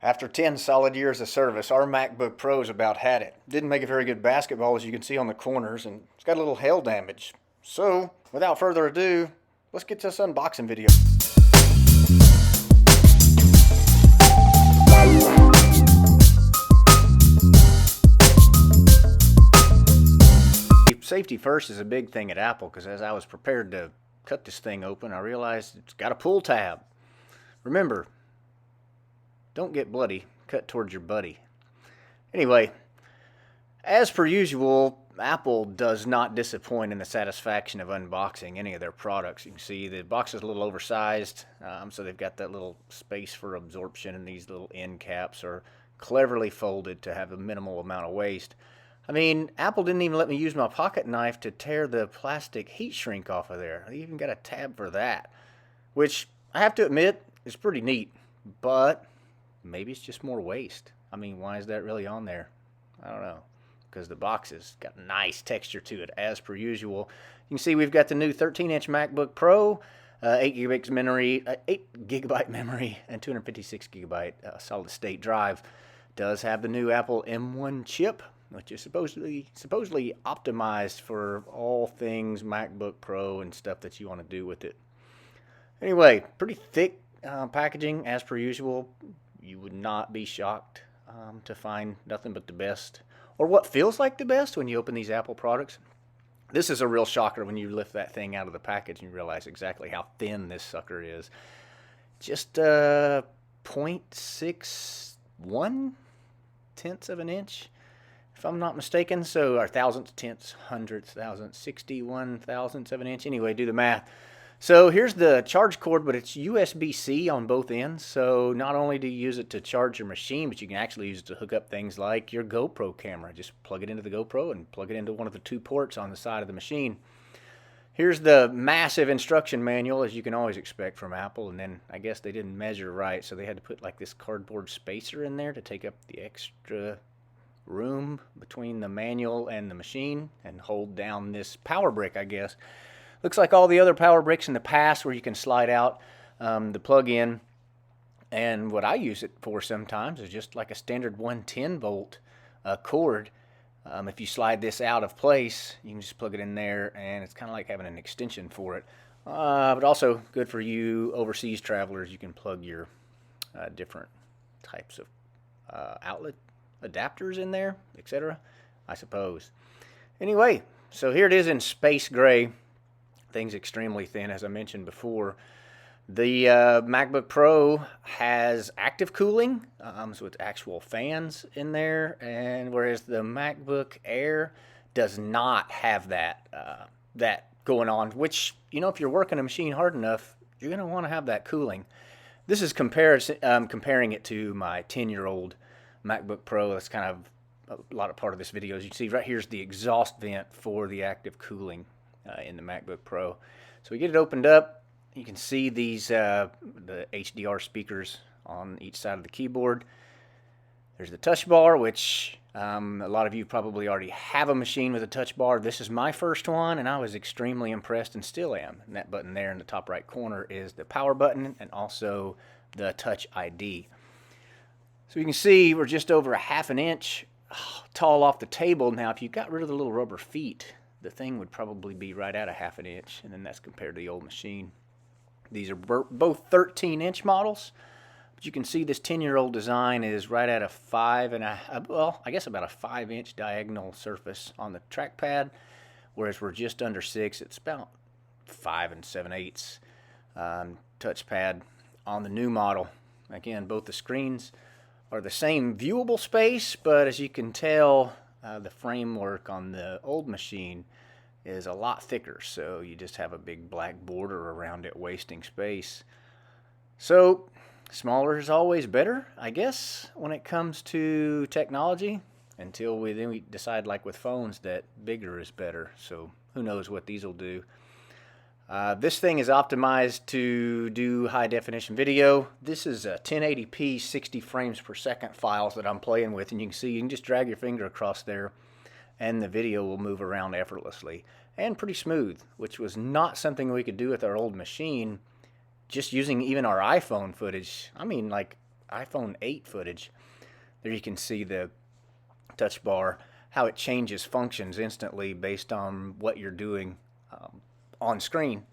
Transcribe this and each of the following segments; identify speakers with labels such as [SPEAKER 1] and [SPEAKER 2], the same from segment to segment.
[SPEAKER 1] After 10 solid years of service, our MacBook Pro's about had it. Didn't make a very good basketball, as you can see on the corners, and it's got a little hail damage. So, without further ado, let's get to this unboxing video. Safety first is a big thing at Apple, because as I was prepared to cut this thing open, I realized it's got a pull tab. Remember, don't get bloody, cut towards your buddy. Anyway, as per usual, Apple does not disappoint in the satisfaction of unboxing any of their products. You can see the box is a little oversized, so they've got that little space for absorption, and these little end caps are cleverly folded to have a minimal amount of waste. I mean, Apple didn't even let me use my pocket knife to tear the plastic heat shrink off of there. They even got a tab for that, which I have to admit is pretty neat, but maybe it's just more waste. I mean, why is that really on there? I don't know, because the box has got nice texture to it, as per usual. You can see we've got the new 13-inch MacBook Pro, 8 gigabyte memory, and 256 gigabyte solid-state drive. Does have the new Apple M1 chip, which is supposedly optimized for all things MacBook Pro and stuff that you want to do with it. Anyway, pretty thick packaging, as per usual. You would not be shocked to find nothing but the best, or what feels like the best when you open these Apple products. This is a real shocker when you lift that thing out of the package and you realize exactly how thin this sucker is. Just 0.61 tenths of an inch, if I'm not mistaken. So our thousandths, tenths, hundredths, thousandths, 61 thousandths of an inch. Anyway, do the math. So here's the charge cord, but it's USB-C on both ends. So not only do you use it to charge your machine, but you can actually use it to hook up things like your GoPro camera. Just plug it into the GoPro and plug it into one of the two ports on the side of the machine. Here's the massive instruction manual, as you can always expect from Apple. And then I guess they didn't measure right, so they had to put like this cardboard spacer in there to take up the extra room between the manual and the machine and hold down this power brick, I guess. Looks like all the other power bricks in the past, where you can slide out the plug-in. And what I use it for sometimes is just like a standard 110 volt cord. If you slide this out of place, you can just plug it in there, and it's kind of like having an extension for it. But also good for you overseas travelers. You can plug your different types of outlet adapters in there, etc., I suppose. Anyway, so here it is in space gray. Thing's extremely thin, as I mentioned before. The MacBook Pro has active cooling, so it's actual fans in there, and whereas the MacBook Air does not have that going on, which, you know, if you're working a machine hard enough, you're going to want to have that cooling. This is comparing it to my 10-year-old MacBook Pro. That's kind of a lot of part of this video. As you can see, right here's the exhaust vent for the active cooling in the MacBook Pro. So we get it opened up. You can see these the HDR speakers on each side of the keyboard. There's the touch bar, which a lot of you probably already have a machine with a touch bar. This is my first one, and I was extremely impressed, and still am. And that button there in the top right corner is the power button, and also the Touch ID. So you can see we're just over a half an inch tall off the table. Now, if you got rid of the little rubber feet, the thing would probably be right at a half an inch, and then that's compared to the old machine. These are both 13-inch models, but you can see this 10-year-old design is right at a about a 5-inch diagonal surface on the trackpad, whereas we're just under 6. It's about 5 7/8 touchpad on the new model. Again, both the screens are the same viewable space, but as you can tell, the framework on the old machine is a lot thicker, so you just have a big black border around it, wasting space. So smaller is always better, I guess, when it comes to technology, until we decide, like with phones, that bigger is better. So who knows what these will do. This thing is optimized to do high definition video. This is a 1080p 60 frames per second files that I'm playing with, and you can see you can just drag your finger across there and the video will move around effortlessly and pretty smooth, which was not something we could do with our old machine. Just using even our iPhone footage, I mean, like iPhone 8 footage. There you can see the touch bar, how it changes functions instantly based on what you're doing on screen,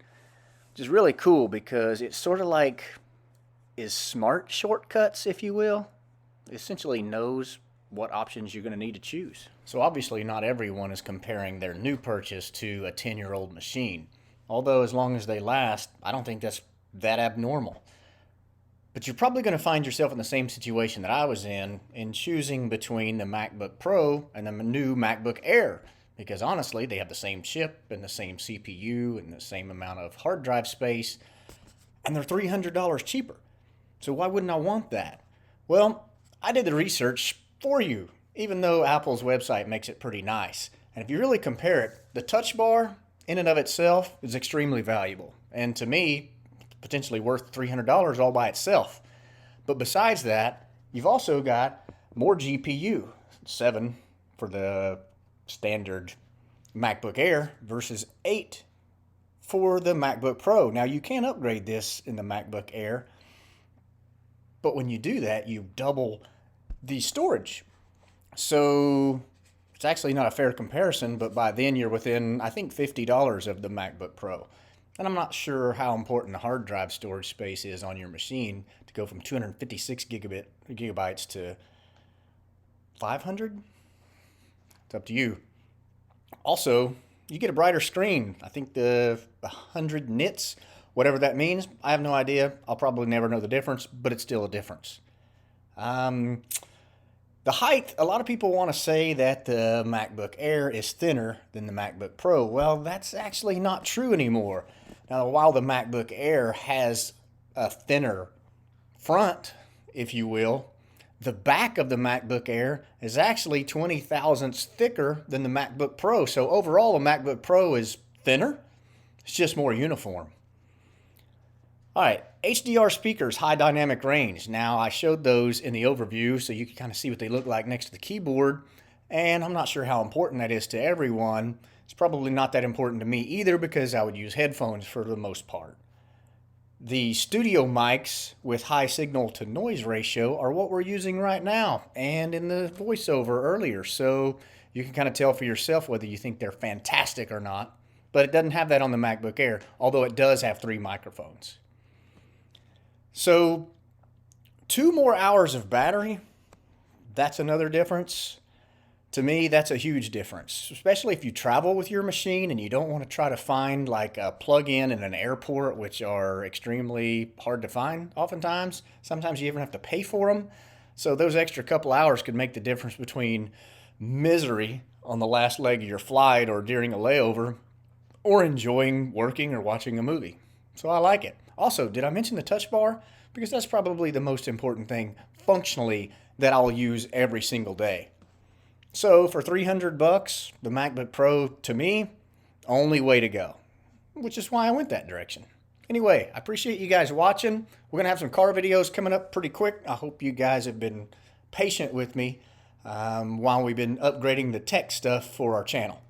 [SPEAKER 1] which is really cool because it's sort of like is smart shortcuts, if you will. It essentially knows what options you're going to need to choose. So obviously not everyone is comparing their new purchase to a 10-year-old machine. Although as long as they last, I don't think that's that abnormal. But you're probably going to find yourself in the same situation that I was in choosing between the MacBook Pro and the new MacBook Air. Because honestly, they have the same chip and the same CPU and the same amount of hard drive space, and they're $300 cheaper. So why wouldn't I want that? Well, I did the research for you, even though Apple's website makes it pretty nice. And if you really compare it, the touch bar in and of itself is extremely valuable. And to me, potentially worth $300 all by itself. But besides that, you've also got more GPU, 7 for the standard MacBook Air versus 8 for the MacBook Pro. Now you can upgrade this in the MacBook Air, but when you do that, you double the storage. So it's actually not a fair comparison, but by then you're within, I think, $50 of the MacBook Pro. And I'm not sure how important the hard drive storage space is on your machine to go from 256 gigabytes to 500. It's up to you. Also, you get a brighter screen. I think the 100 nits, whatever that means, I have no idea. I'll probably never know the difference, but it's still a difference. The height, a lot of people want to say that the MacBook Air is thinner than the MacBook Pro. Well, that's actually not true anymore. Now, while the MacBook Air has a thinner front, if you will, the back of the MacBook Air is actually 20 thousandths thicker than the MacBook Pro. So overall, the MacBook Pro is thinner. It's just more uniform. All right, HDR speakers, high dynamic range. Now, I showed those in the overview so you can kind of see what they look like next to the keyboard. And I'm not sure how important that is to everyone. It's probably not that important to me either because I would use headphones for the most part. The studio mics with high signal to noise ratio are what we're using right now and in the voiceover earlier. So you can kind of tell for yourself whether you think they're fantastic or not. But it doesn't have that on the MacBook Air, although it does have 3 microphones. So 2 more hours of battery, that's another difference. To me, that's a huge difference, especially if you travel with your machine and you don't want to try to find like a plug-in in an airport, which are extremely hard to find oftentimes. Sometimes you even have to pay for them. So those extra couple hours could make the difference between misery on the last leg of your flight or during a layover or enjoying working or watching a movie. So I like it. Also, did I mention the touch bar? Because that's probably the most important thing functionally that I'll use every single day. So for $300, the MacBook Pro, to me, only way to go, which is why I went that direction. Anyway, I appreciate you guys watching. We're going to have some car videos coming up pretty quick. I hope you guys have been patient with me while we've been upgrading the tech stuff for our channel.